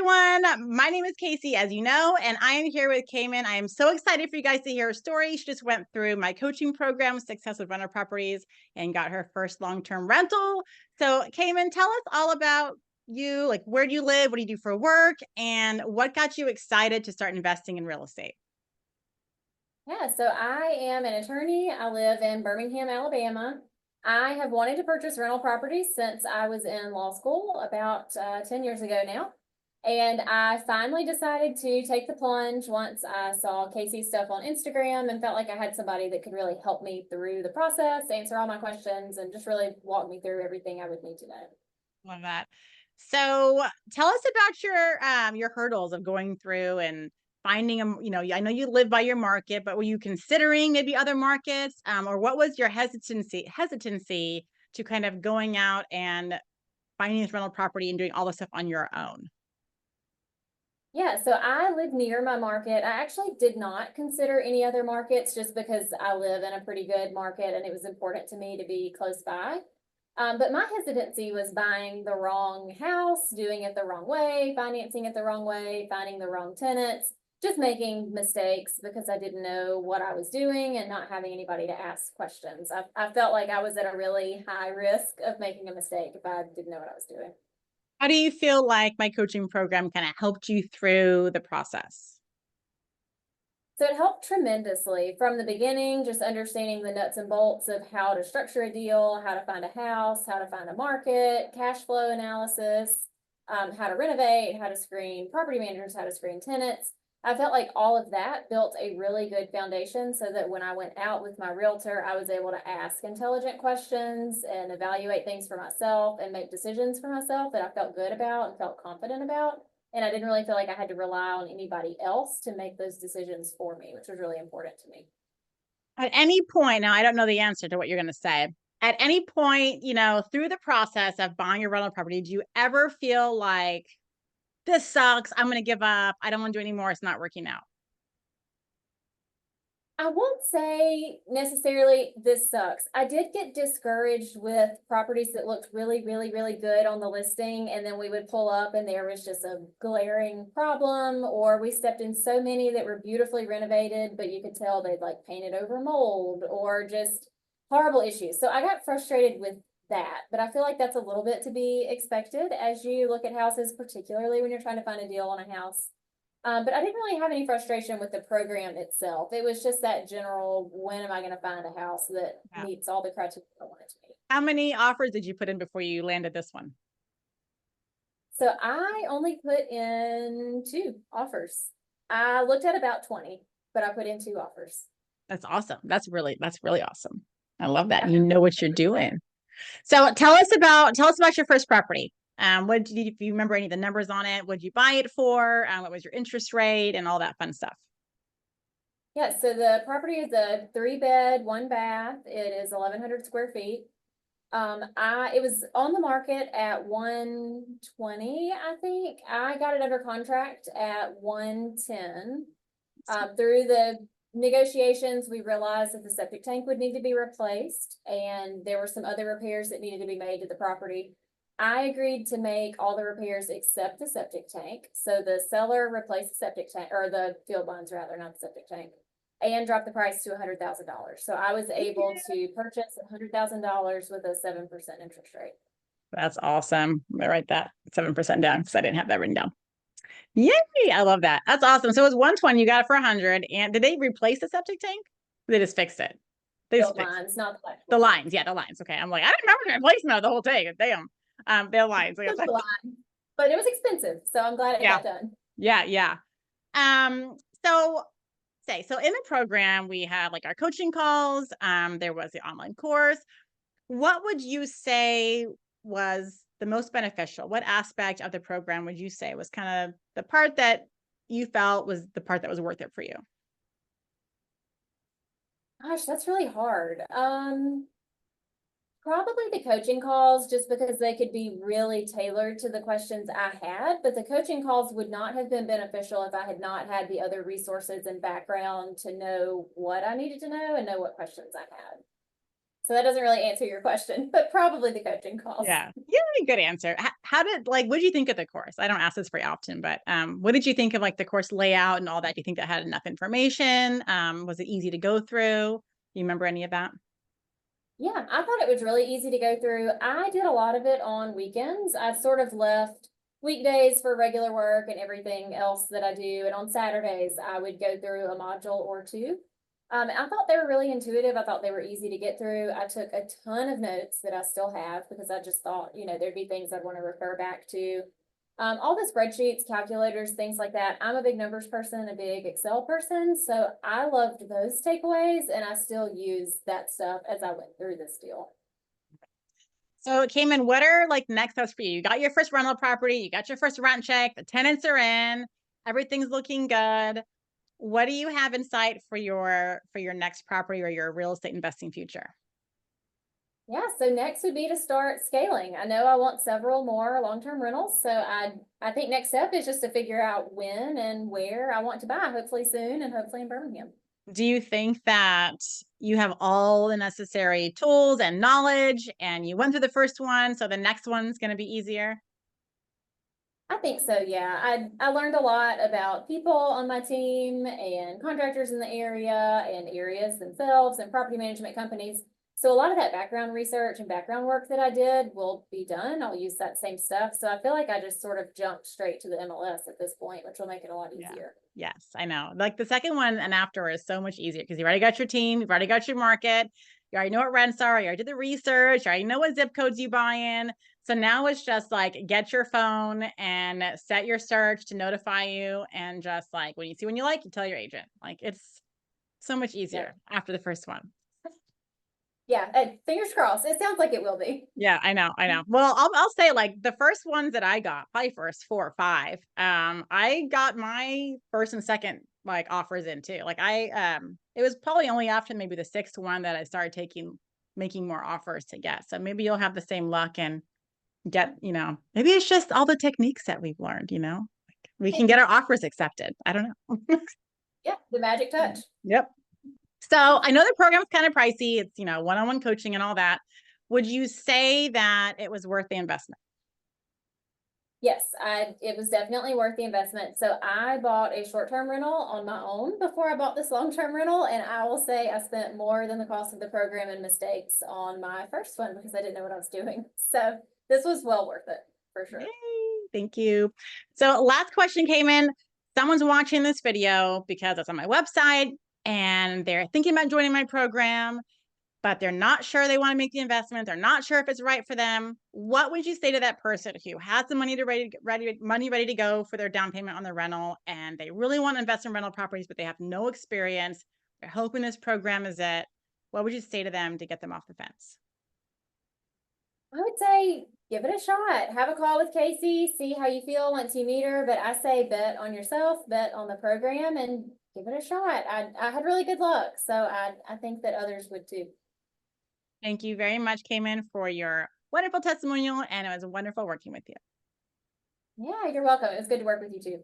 everyone. My name is Casey, as you know, and I am here with Cayman. I am so excited for you guys to hear her story. She just went through my coaching program, Success with Rental Properties, and got her first long-term rental. So Cayman, tell us all about you. Like, where do you live? What do you do for work? And what got you excited to start investing in real estate? Yeah, so I am an attorney. I live in Birmingham, Alabama. I have wanted to purchase rental properties since I was in law school about 10 years ago now. And I finally decided to take the plunge once I saw Casey's stuff on Instagram and felt like I had somebody that could really help me through the process, answer all my questions, and just really walk me through everything I would need to know. Love that. So tell us about your hurdles of going through and finding them. I know you live by your market, but were you considering maybe other markets? Or what was your hesitancy to kind of going out and finding this rental property and doing all this stuff on your own? Yeah, so I live near my market. I actually did not consider any other markets just because I live in a pretty good market and it was important to me to be close by. But my hesitancy was buying the wrong house, doing it the wrong way, financing it the wrong way, finding the wrong tenants, just making mistakes because I didn't know what I was doing and not having anybody to ask questions. I felt like I was at a really high risk of making a mistake if I didn't know what I was doing. How do you feel like my coaching program kind of helped you through the process? So it helped tremendously from the beginning, just understanding the nuts and bolts of how to structure a deal, how to find a house, how to find a market, cash flow analysis, how to renovate, how to screen property managers, how to screen tenants. I felt like all of that built a really good foundation so that when I went out with my realtor, I was able to ask intelligent questions and evaluate things for myself and make decisions for myself that I felt good about and felt confident about. And I didn't really feel like I had to rely on anybody else to make those decisions for me, which was really important to me. At any point, now I don't know the answer to what you're going to say. At any point, through the process of buying your rental property, do you ever feel like this sucks? I'm going to give up. I don't want to do it anymore. It's not working out. I won't say necessarily this sucks. I did get discouraged with properties that looked really, really, really good on the listing, and then we would pull up and there was just a glaring problem, or we stepped in so many that were beautifully renovated, but you could tell they'd like painted over mold or just horrible issues. So I got frustrated with that, but I feel like that's a little bit to be expected as you look at houses, particularly when you're trying to find a deal on a house. But I didn't really have any frustration with the program itself. It was just that general, when am I going to find a house that Yeah. meets all the criteria I want it to meet? How many offers did you put in before you landed this one? So I only put in 2 offers. I looked at about 20, but I put in 2 offers. That's awesome. That's really awesome. I love that. Yeah. You know what you're doing. So tell us about your first property. What did you, if you remember any of the numbers on it? What did you buy it for? What was your interest rate and all that fun stuff? Yeah, so the property is a 3-bed, 1-bath. It is 1,100 square feet. It was on the market at 120, I think. I got it under contract at 110. Through the negotiations, we realized that the septic tank would need to be replaced, and there were some other repairs that needed to be made to the property. I agreed to make all the repairs except the septic tank. So the seller replaced the septic tank, or the field lines rather, not the septic tank, and dropped the price to $100,000. So I was able to purchase $100,000 with a 7% interest rate. That's awesome. I write that 7% down because I didn't have that written down. Yay! I love that. That's awesome. So it was 120. You got it for 100. And did they replace the septic tank? They just fixed it. They just Field fixed lines, not the the lines. lines. Yeah, the lines. Okay. I'm like, I didn't remember the replacement of the whole tank. Damn. The lines. Just the line. But it was expensive, so I'm glad it Yeah. got done. Yeah. Yeah. Um. So so in the program we had like our coaching calls. There was the online course. What would you say was the most beneficial? What aspect of the program would you say was kind of the part that you felt was the part that was worth it for you? Gosh, that's really hard. Probably the coaching calls, just because they could be really tailored to the questions I had, but the coaching calls would not have been beneficial if I had not had the other resources and background to know what I needed to know and know what questions I had. So that doesn't really answer your question, but probably the coaching calls. Yeah. Yeah, good answer. How did what did you think of the course? I don't ask this very often, but what did you think of like the course layout and all that? Do you think that had enough information? Was it easy to go through? Do you remember any of that? Yeah, I thought it was really easy to go through. I did a lot of it on weekends. I sort of left weekdays for regular work and everything else that I do. And on Saturdays, I would go through a module or two. I thought they were really intuitive. I thought they were easy to get through. I took a ton of notes that I still have because I just thought, there'd be things I'd want to refer back to. All the spreadsheets, calculators, things like that. I'm a big numbers person, a big Excel person. So I loved those takeaways and I still use that stuff as I went through this deal. So Cayman, what are like next steps for you? You got your first rental property, you got your first rent check, the tenants are in, everything's looking good. What do you have in sight for your next property or your real estate investing future? Yeah, so next would be to start scaling. I know I want several more long-term rentals, so I think next step is just to figure out when and where I want to buy, hopefully soon and hopefully in Birmingham. Do you think that you have all the necessary tools and knowledge and you went through the first one, so the next one's going to be easier? I think so, yeah. I learned a lot about people on my team and contractors in the area and areas themselves and property management companies. So a lot of that background research and background work that I did will be done. I'll use that same stuff. So I feel like I just sort of jumped straight to the MLS at this point, which will make it a lot Yeah. easier. Yes, I know. Like the second one and after is so much easier because you already got your team, you've already got your market, you already know what rents are, you already did the research, you already know what zip codes you buy in. So now it's just like get your phone and set your search to notify you. And just like when you see when you like, you tell your agent. Like it's so much easier after the first one. Yeah, fingers crossed. It sounds like it will be. Yeah, I know, I know. Well, I'll say like the first ones that I got, probably first 4 or 5, I got my first and second like offers in too. Like it was probably only after maybe the 6th one that I started making more offers to get. So maybe you'll have the same luck and get, maybe it's just all the techniques that we've learned, Like, we can get our offers accepted. I don't know. Yeah, the magic touch. Yep. So I know the program's kind of pricey. It's, one-on-one coaching and all that. Would you say that it was worth the investment? Yes, it was definitely worth the investment. So I bought a short-term rental on my own before I bought this long-term rental. And I will say I spent more than the cost of the program and mistakes on my first one because I didn't know what I was doing. So this was well worth it for sure. Yay, thank you. So last question came in. Someone's watching this video because it's on my website and they're thinking about joining my program, but they're not sure they want to make the investment. They're not sure if it's right for them. What would you say to that person who has the money ready to go for their down payment on their rental and they really want to invest in rental properties, but they have no experience? They're hoping this program is it. What would you say to them to get them off the fence? I would say give it a shot. Have a call with Casey, see how you feel once you meet her. But I say bet on yourself, bet on the program, and give it a shot. I had really good luck, so I think that others would too. Thank you very much, Cayman, for your wonderful testimonial, and it was wonderful working with you. Yeah, you're welcome. It was good to work with you too.